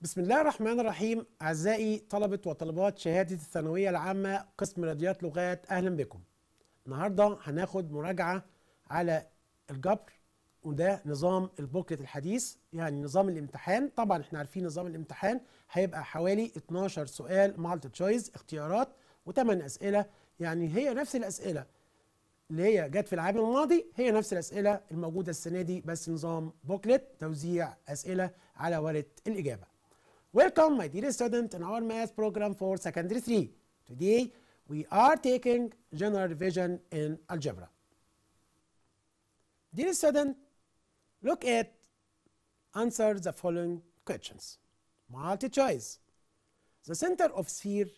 بسم الله الرحمن الرحيم. أعزائي طلبة وطالبات شهادة الثانوية العامة قسم رياضيات لغات، أهلا بكم. النهاردة هناخد مراجعة على الجبر، وده نظام البوكلت الحديث، يعني نظام الامتحان. طبعا احنا عارفين نظام الامتحان هيبقى حوالي 12 سؤال مالتي تشويس اختيارات و8 أسئلة، يعني هي نفس الأسئلة اللي هي جت في العام الماضي هي نفس الأسئلة الموجودة السنة دي، بس نظام بوكلت توزيع أسئلة على ورقة الإجابة. Welcome my dear student in our math program for secondary 3. Today we are taking general revision in algebra. Dear student, look at answer the following questions. Multi choice. The center of sphere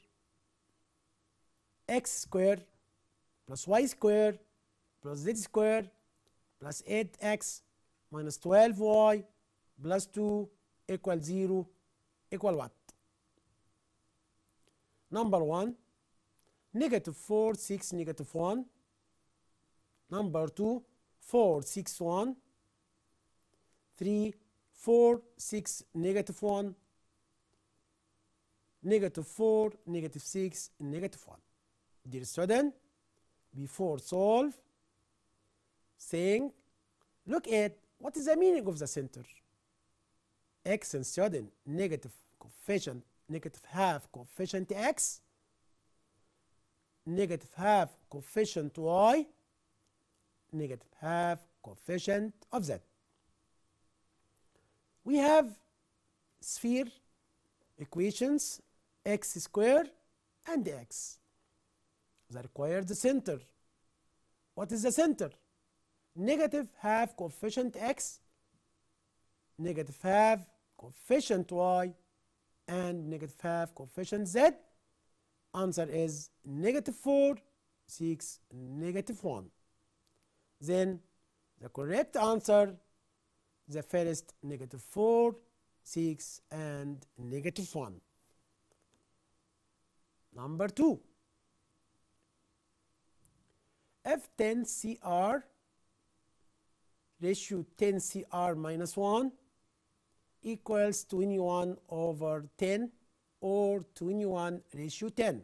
x square plus y square plus z square plus 8x minus 12y plus 2 equals 0 equal what? Number 1, negative 4, 6, negative 1. Number 2, 4, 6, 1. 3, 4, 6, negative 1. Negative 4, negative 6, negative 1. Dear student, before solve, think, look at what is the meaning of the center. X and student, negative coefficient, negative half coefficient x, negative half coefficient y, negative half coefficient of z. We have sphere equations x square and x that require the center. What is the center? Negative half coefficient x, negative half coefficient y, and negative half coefficient z. Answer is negative 4, 6, negative 1. Then the correct answer, the first negative 4, 6, and negative 1. Number 2. If 10 CR ratio 10 CR minus 1 equals 21 over 10 or 21 ratio 10.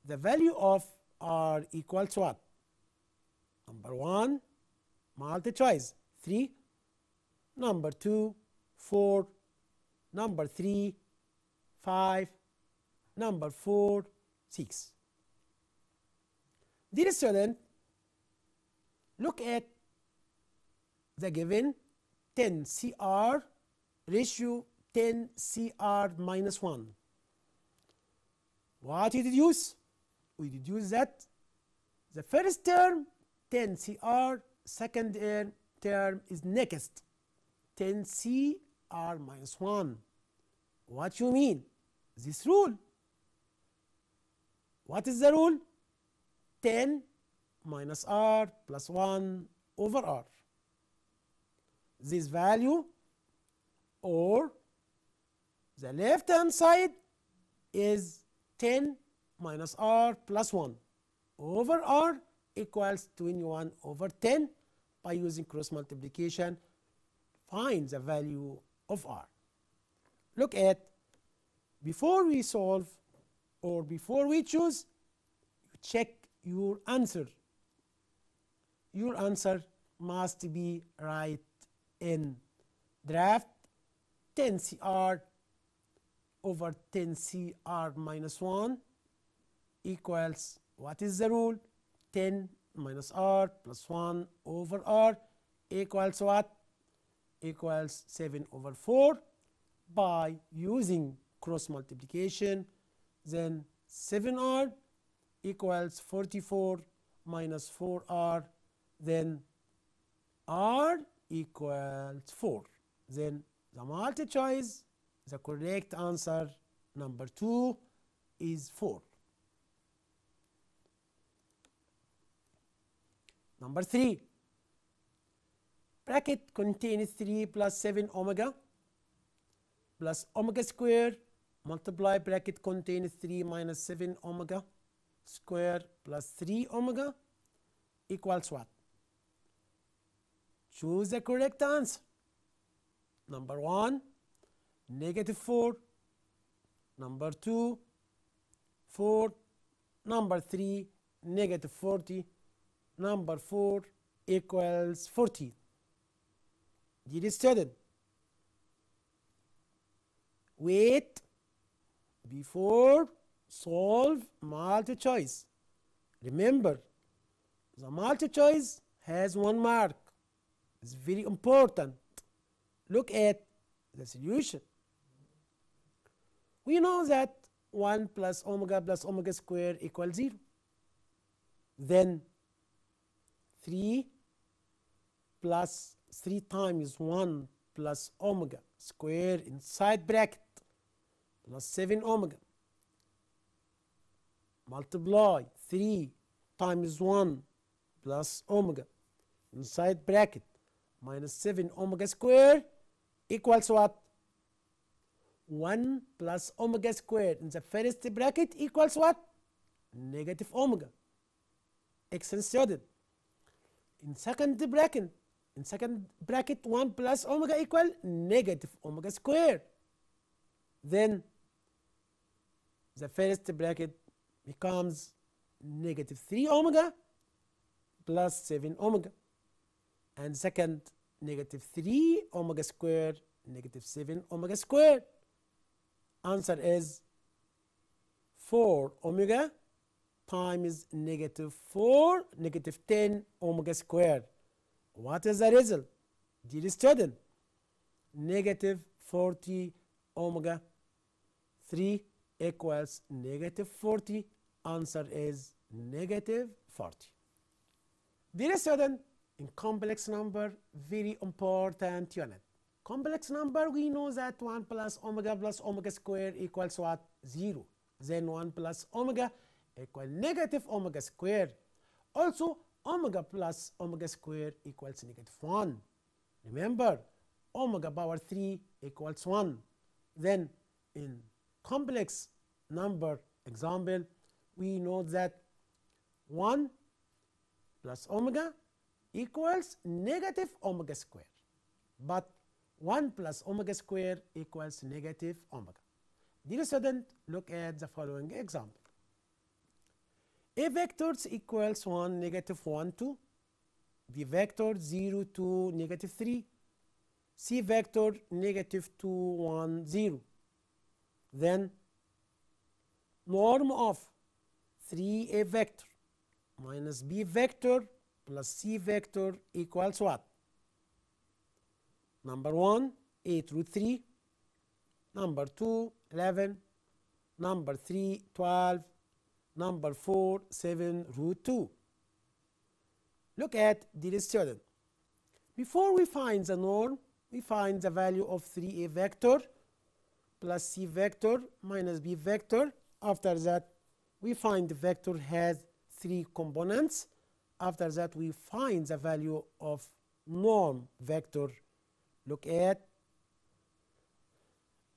The value of R equals what? Number 1, multi choice, 3. Number 2, 4. Number 3, 5. Number 4, 6. Dear student, look at the given 10 CR ratio 10 CR minus 1. What we deduce? We deduce that the first term 10 CR, second term is next 10 CR minus 1. What you mean? This rule. What is the rule? 10 minus R plus 1 over R. This value, or the left hand side, is 10 minus R plus 1 over R equals 21 over 10. By using cross multiplication, find the value of R. Look at, before we solve or before we choose, you check your answer. Your answer must be right in draft. 10 CR over 10 CR minus 1 equals, what is the rule? 10 minus R plus 1 over R equals what? Equals 7 over 4. By using cross multiplication, then 7R equals 44 minus 4R, then R equals 4. Then the multi choice, the correct answer, number 2, is 4. Number 3. Bracket contains 3 plus 7 omega plus omega square multiply bracket contains 3 minus 7 omega square plus 3 omega equals what? Choose the correct answer. Number 1, -4. Number 2, 4. Number 3, -40. Number 4 equals 14. Dear student, wait before solve multi-choice. Remember, the multi-choice has 1 mark. It's very important. Look at the solution. We know that 1 plus omega square equals 0. Then 3 plus 3 times 1 plus omega square inside bracket plus 7 omega multiply 3 times 1 plus omega inside bracket minus 7 omega square equals what? 1 plus omega square in the first bracket equals what? Negative omega. Excellent student. In second bracket 1 plus omega equal negative omega square. Then the first bracket becomes negative 3 omega plus 7 omega, and second negative 3 omega square negative 7 omega square. Answer is 4 omega times negative 4 negative 10 omega square. What is the result? Dear student, negative 40 omega 3 equals negative 40. Answer is negative 40. Dear student, in complex number, very important unit. Complex number, we know that 1 plus omega square equals what? 0. Then 1 plus omega equals negative omega square. Also, omega plus omega square equals negative 1. Remember, omega power 3 equals 1. Then, in complex number example, we know that 1 plus omega equals negative omega square. But 1 plus omega square equals negative omega. Dear student, look at the following example. A vectors equals 1, negative 1, 2. B vector 0, 2, negative 3. C vector negative 2, 1, 0. Then norm of 3A vector minus B vector plus C vector equals what? Number 1, 8 root 3. Number 2, 11. Number 3, 12. Number 4, 7 root 2. Look at dear student. Before we find the norm, we find the value of 3A vector plus C vector minus B vector. After that, we find the vector has 3 components. After that, we find the value of norm vector. Look at,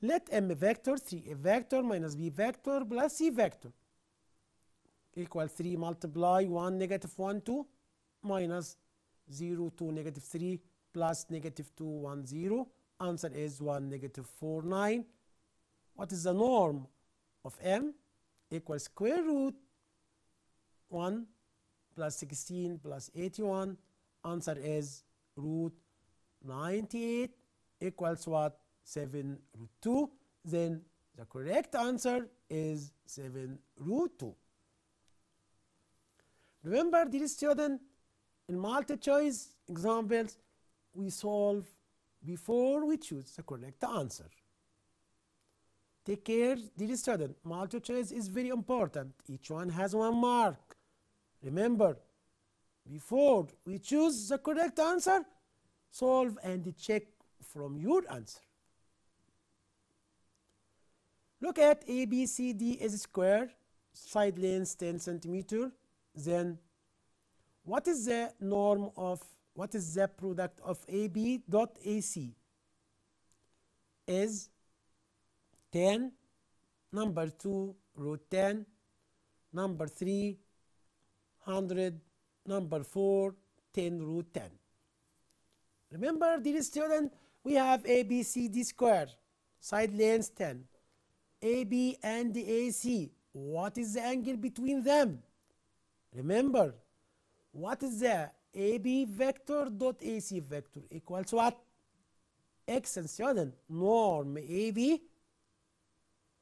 let M vector 3A vector minus B vector plus C vector equal 3 multiply 1 negative 1 2 minus 0 2 negative 3 plus negative 2 1 0. Answer is 1 negative 4 9. What is the norm of M? Equals square root 1 plus 16 plus 81. Answer is root 98 equals what? 7 root 2. Then the correct answer is 7 root 2. Remember, dear student, in multi-choice examples, we solve before we choose the correct answer. Take care, dear student. Multi-choice is very important. Each one has 1 mark. Remember, before we choose the correct answer, solve and check from your answer. Look at ABCD is square, side length 10 centimeter. Then what is the product of AB dot AC? Is 10, number 2 root 10, number 3 100, number 4 10 root 10. Remember, dear student, we have ABCD square. side lengths 10. AB and AC, what is the angle between them? Remember, what is the AB vector dot AC vector equals what? Excellent student. Norm AB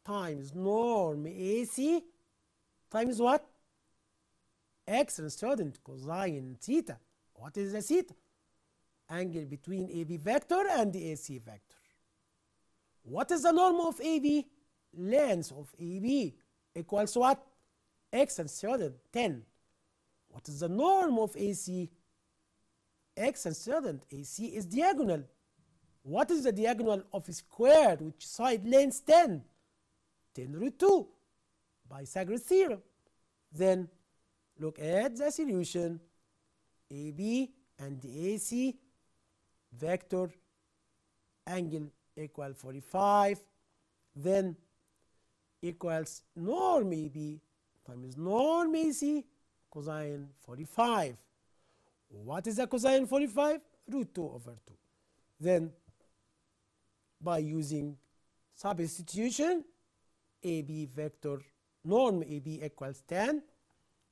times norm AC times what? Excellent student. Cosine theta. What is the theta? Angle between AB vector and the AC vector. What is the norm of AB? Length of AB equals what? Excellent student. 10. What is the norm of AC? Excellent student. AC is diagonal. What is the diagonal of a square which side length 10? 10 root 2. Pythagoras theorem. Then look at the solution. AB and the AC vector angle equal 45. Then equals norm AB times norm AC cosine 45. What is the cosine 45? Root 2 over 2. Then by using substitution, AB vector norm AB equals 10,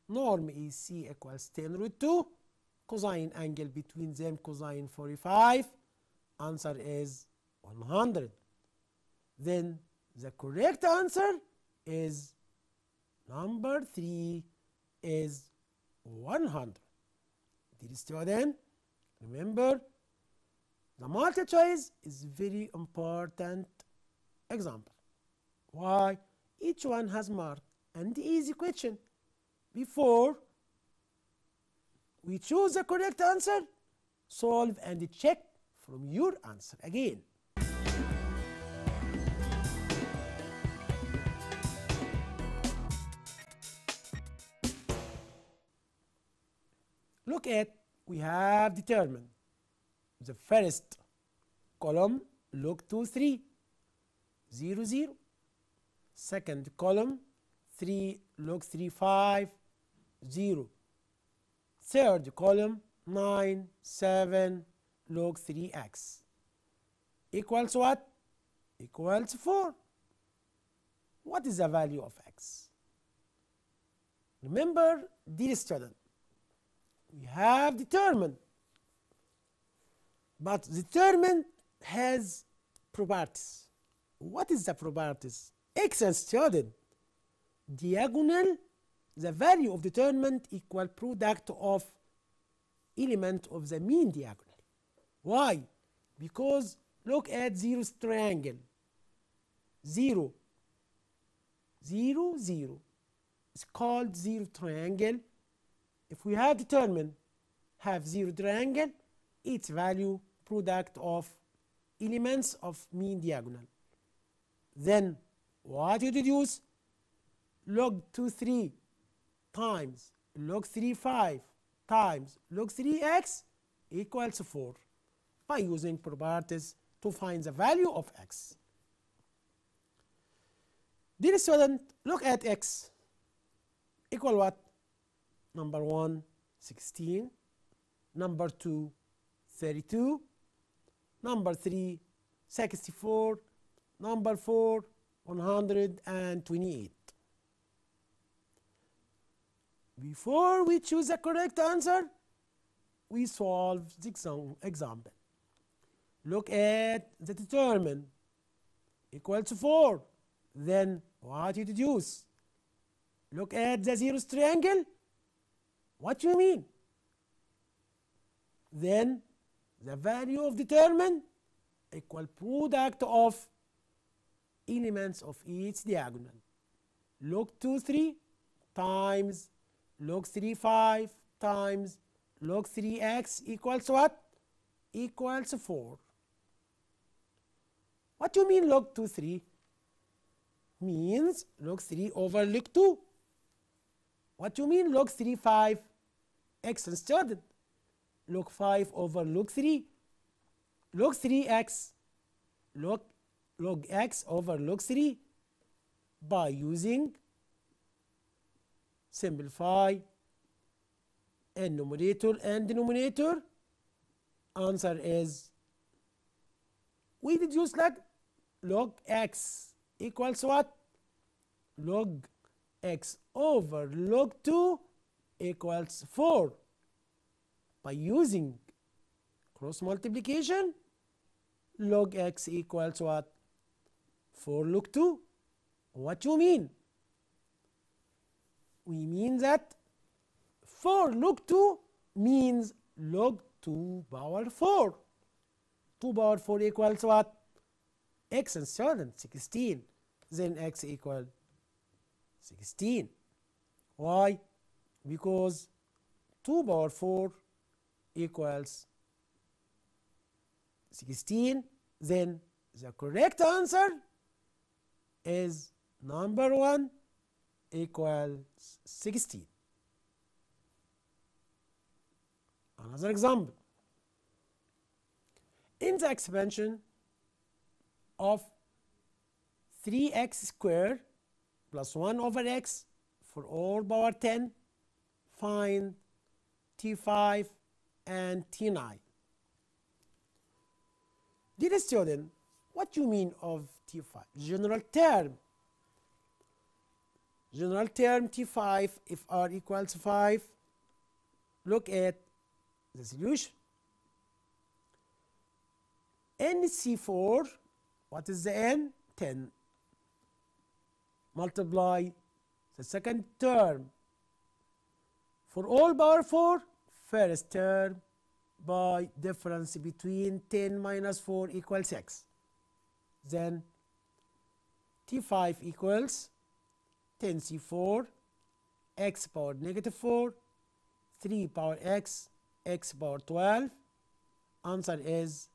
norm AC equals 10 root 2, cosine angle between them cosine 45, answer is 100. Then the correct answer is number 3 is 100. Dear student, remember the multiple choice is very important example. Why? Each one has mark and easy question. Before we choose the correct answer, solve and check from your answer again. Look at, we have determined the first column, log 2, 3, 0, 0. Second column, 3, log 3, 5, 0. Third column, 9, 7, log 3x. Equals what? Equals 4. What is the value of x? Remember, dear student, we have determined, but determined has properties. What is the properties? Excellent student. Diagonal, the value of determinant equal product of element of the mean diagonal. Why? Because look at zero's triangle. 0, 0, 0. It's called zero triangle. If we have determined have zero triangle, its value product of elements of mean diagonal. Then what you deduce? Log 2, 3 times log 3, 5 times log 3x equals 4 by using properties to find the value of x. Dear student, look at x equal what? Number 1, 16. Number 2, 32. Number 3, 64. Number 4, 128. Before we choose the correct answer, we solve the example. Look at the determinant equals 4. Then what you deduce? Look at the zeroth triangle. What do you mean? Then the value of determinant equal product of elements of each diagonal. Log 2, 3 times log 3, 5 times log 3x equals what? Equals 4. What do you mean log 2, 3? Means log 3 over log 2. What do you mean log 3, 5? Excellent student. Log 5 over log 3. Log 3x. Log x over log 3 by using simplify in numerator and denominator. Answer is we deduce like log x equals what? Log x over log 2 equals 4. By using cross multiplication, log x equals what? 4 log 2. What you mean? We mean that 4 log 2 means log 2 power 4. 2 power 4 equals what? X and 7, 16. Then x equal 16. Why? Because 2 power 4 equals 16. Then the correct answer is number 1 equals 16. Another example. In the expansion of 3x squared plus 1 over x for all power 10, find T5 and T9. Dear student, what you mean of T5? General term. General term T5, if r equals 5, look at the solution. NC4, what is the n? 10. Multiply the second term for all power 4, first term by difference between 10 minus 4 equals 6. Then T5 equals 10C4 x power negative 4, 3 power x, x power 12. Answer is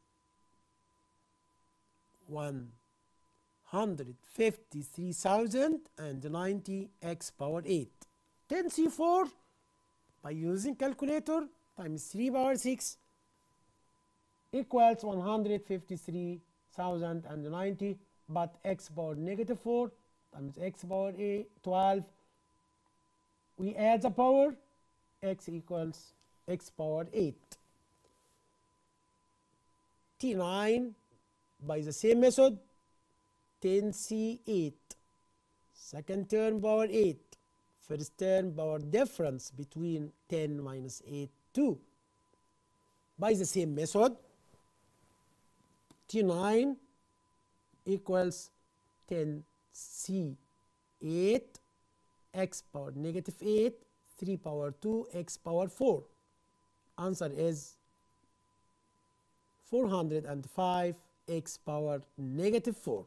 153,090 x power 8. 10C4 by using calculator times 3 power 6 equals 153,090, but x power negative 4 times x power 12, we add the power, x equals x power 8. T9 by the same method, 10C8, second term power 8, first term power difference between 10 minus 8, 2. By the same method, T9 equals 10C8 x power negative 8, 3 power 2 x power 4. Answer is 405 x power negative 4,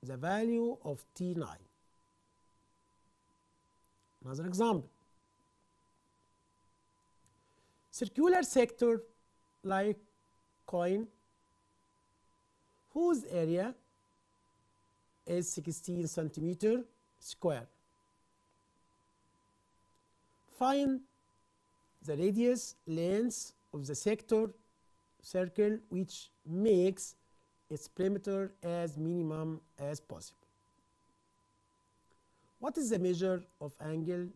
the value of T9. Another example. Circular sector like coin whose area is 16 centimeter square. Find the radius length of the sector circle which makes its perimeter as minimum as possible. What is the measure of angle?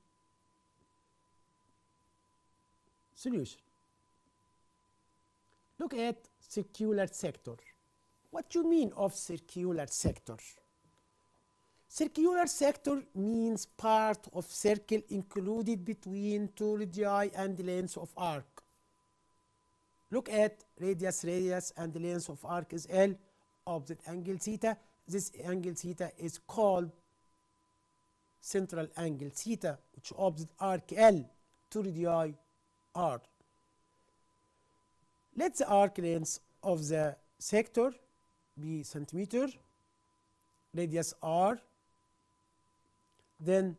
Solution. Look at circular sector. What you mean of circular sector? Circular sector means part of circle included between two radii and length of arc. Look at radius, and the length of arc is L, opposite angle theta. This angle theta is called central angle theta, which opposite arc L, two radii R. Let the arc length of the sector be centimeter, radius R, then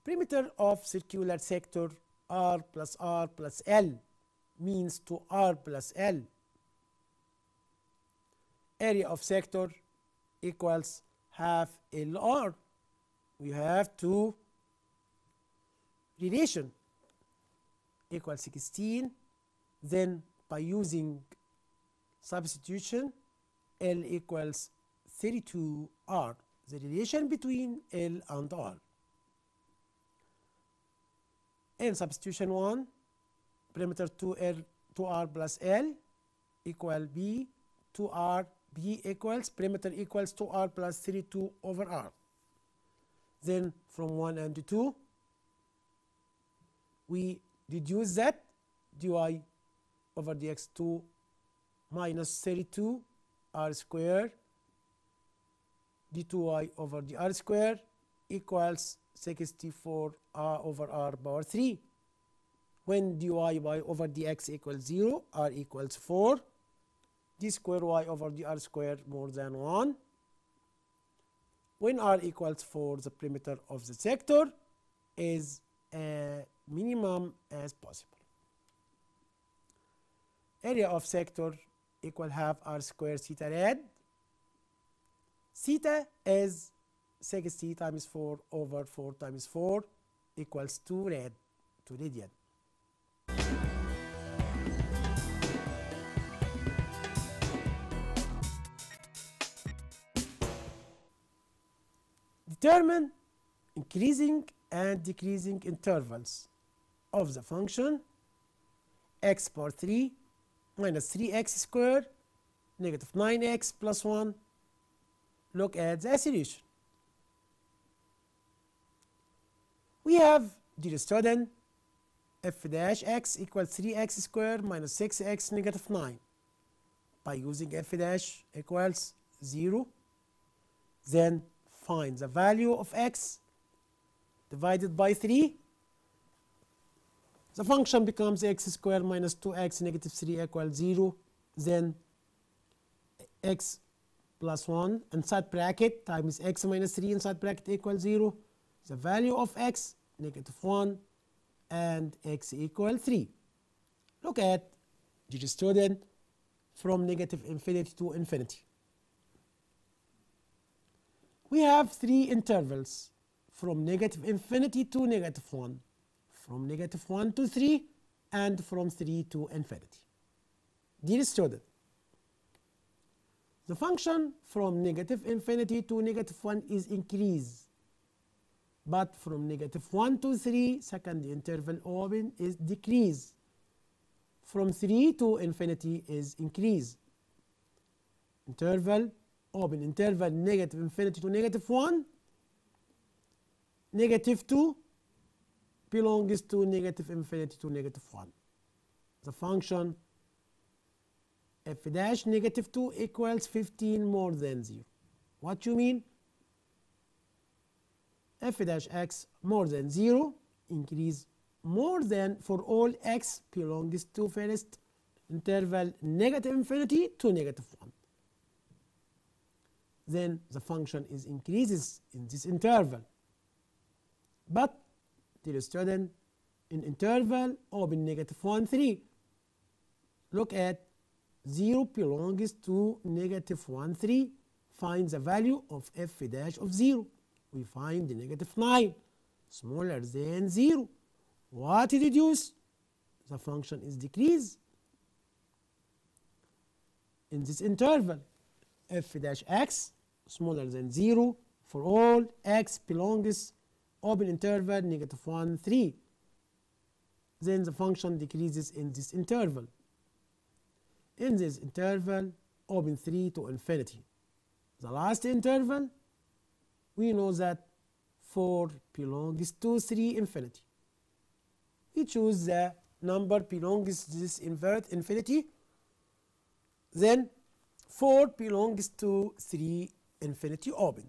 perimeter of circular sector R plus L means 2R plus L. Area of sector equals half LR. We have two relation equals 16. Then by using substitution, L equals 32R, the relation between L and R. In substitution 1, perimeter 2R plus L equal B, 2R B equals perimeter equals 2r plus 32 over r. Then from 1 and 2, we deduce that dy over dx2 minus 32 r square d2y over dr square equals 64 r over r power 3. When dy by over dx equals 0, r equals 4, d square y over dr square more than 1. When r equals 4, the perimeter of the sector is minimum as possible. Area of sector equal half r square theta rad. Theta is 60 times 4 over 4 times 4 equals 2 rad, 2 radian. Determine increasing and decreasing intervals of the function x power 3 minus 3x squared negative 9x plus 1. Look at the solution. We have, dear student, f dash x equals 3x squared minus 6x negative 9. By using f dash equals 0, then find the value of x divided by 3. The function becomes x squared minus 2x negative 3 equals 0. Then x plus 1 inside bracket times x minus 3 inside bracket equals 0. The value of x negative 1 and x equal 3. Look at, dear student, from negative infinity to infinity. We have 3 intervals from negative infinity to negative 1, from negative 1 to 3, and from 3 to infinity. Dear student, the function from negative infinity to negative 1 is increase, but from negative 1 to 3, second interval open, is decrease. From 3 to infinity is increase. Interval open, interval negative infinity to negative 1, negative 2 belongs to negative infinity to negative 1. The function f dash negative 2 equals 15 more than 0. What you mean? F dash x more than 0, increase more than for all x belongs to first interval negative infinity to negative 1. Then the function is increases in this interval. But, dear student, in interval open negative 1, 3. Look at 0 belongs to negative 1, 3. Find the value of f dash of 0. We find the negative 9 smaller than 0. What to deduce? The function is decrease. In this interval, f dash x smaller than 0 for all x belongs open interval negative 1, 3. Then the function decreases in this interval. In this interval, open 3 to infinity. The last interval, we know that 4 belongs to 3 infinity. We choose the number belongs to this infinity. Then 4 belongs to 3 infinity open.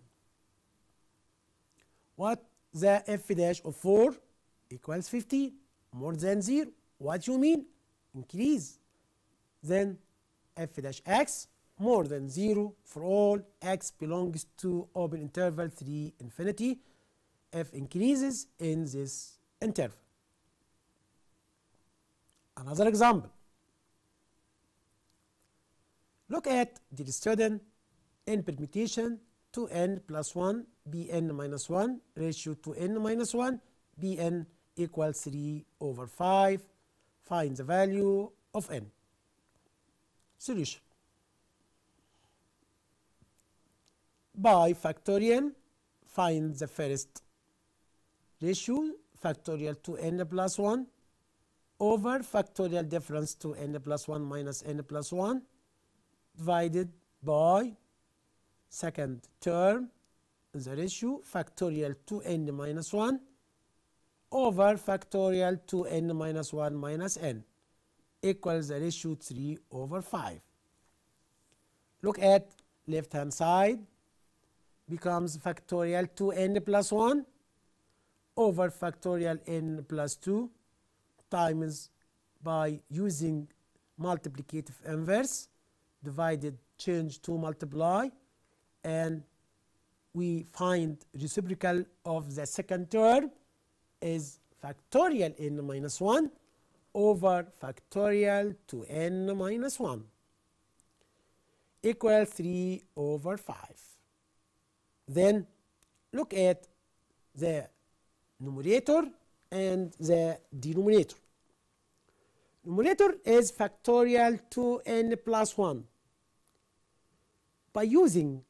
What the f dash of 4 equals 15 more than 0. What you mean? Increase. Then f dash x more than 0 for all x belongs to open interval 3 infinity. F increases in this interval. Another example. Look at, dear student, n permutation 2n plus 1 bn minus 1 ratio to n minus 1 bn equals 3 over 5. Find the value of n. Solution. By factorial, find the first ratio, factorial to n plus 1 over factorial difference to n plus 1 minus n plus 1 divided by second term, the ratio factorial 2n minus 1 over factorial 2n minus 1 minus n equals the ratio 3 over 5. Look at left hand side, becomes factorial 2n plus 1 over factorial n plus 2 times by using multiplicative inverse, divided, change to multiply, and we find reciprocal of the second term is factorial n minus 1 over factorial 2n minus 1 equal 3 over 5. Then look at the numerator and the denominator. Numerator is factorial 2n plus 1. By using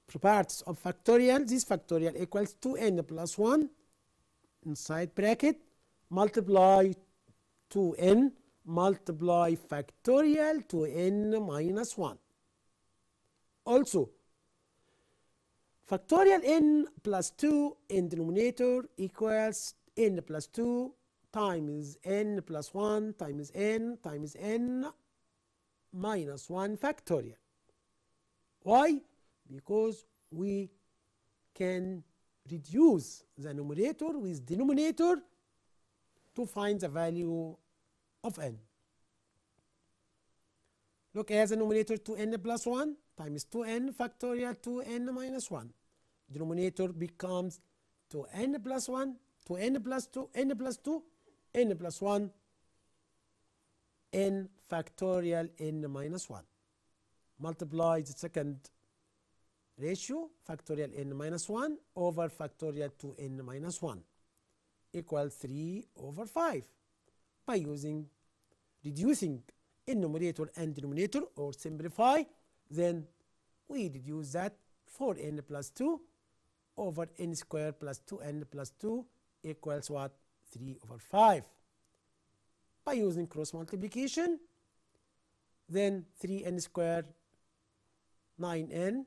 properties of factorial, this factorial equals 2n plus 1 inside bracket multiply 2n multiply factorial 2n minus 1. Also, factorial n plus 2 in denominator equals n plus 2 times n plus 1 times n minus 1 factorial. Why? Because we can reduce the numerator with denominator to find the value of n. Look at the numerator 2n plus 1 times 2n factorial 2n minus 1. Denominator becomes 2n plus 1, 2n plus 2, n plus 2, n plus 1, n factorial n minus 1. Multiply the second ratio, factorial n minus 1 over factorial 2n minus 1 equal 3 over 5 by reducing in numerator and denominator, or simplify, then we reduce that 4n plus 2 over n squared plus 2n plus 2 equals what? 3 over 5. By using cross multiplication, then 3n squared 9n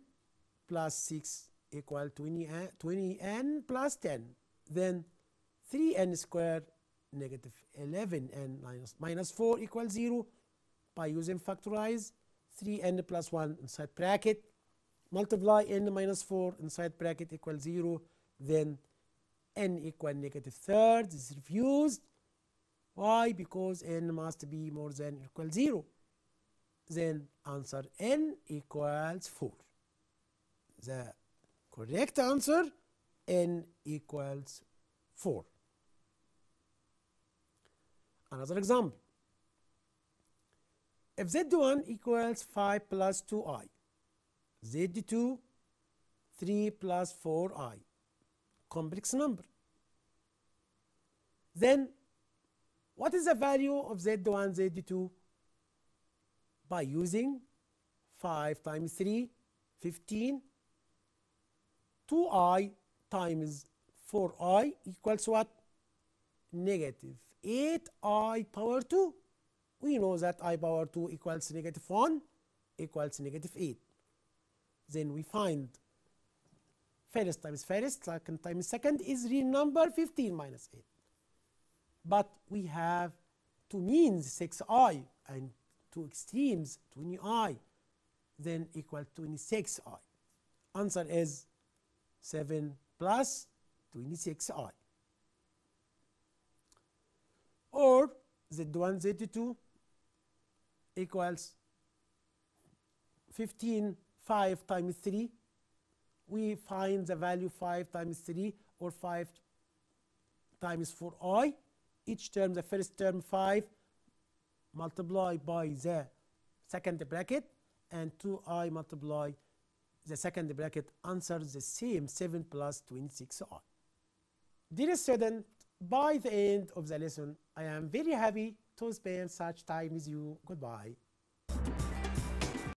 plus 6 equal 20n plus 10. Then 3n squared negative 11n minus 4 equals 0. By using factorize, 3n plus 1 inside bracket, multiply n minus 4 inside bracket equals 0. Then n equal negative third is refused. Why? Because n must be more than or equal 0. Then answer n equals 4. The correct answer, n equals 4. Another example. If z1 equals 5 plus 2i, z2 3 plus 4i, complex number, then what is the value of z1, z2? By using 5 times 3, 15, 2i times 4i equals what? Negative 8i power 2. We know that I power 2 equals negative 1 equals negative 8. Then we find first times first, second times second is real number 15 minus 8. But we have two means 6i and two extremes 20i, then equal 26i. Answer is 7 plus 26i. Or z1, z2 equals 15, 5 times 3. We find the value 5 times 3 or 5 times 4i. Each term, the first term 5, multiply by the second bracket, and 2i multiply the second bracket, answers the same, 7 plus 26i. Dear student, by the end of the lesson, I am very happy to spend such time with you. Goodbye.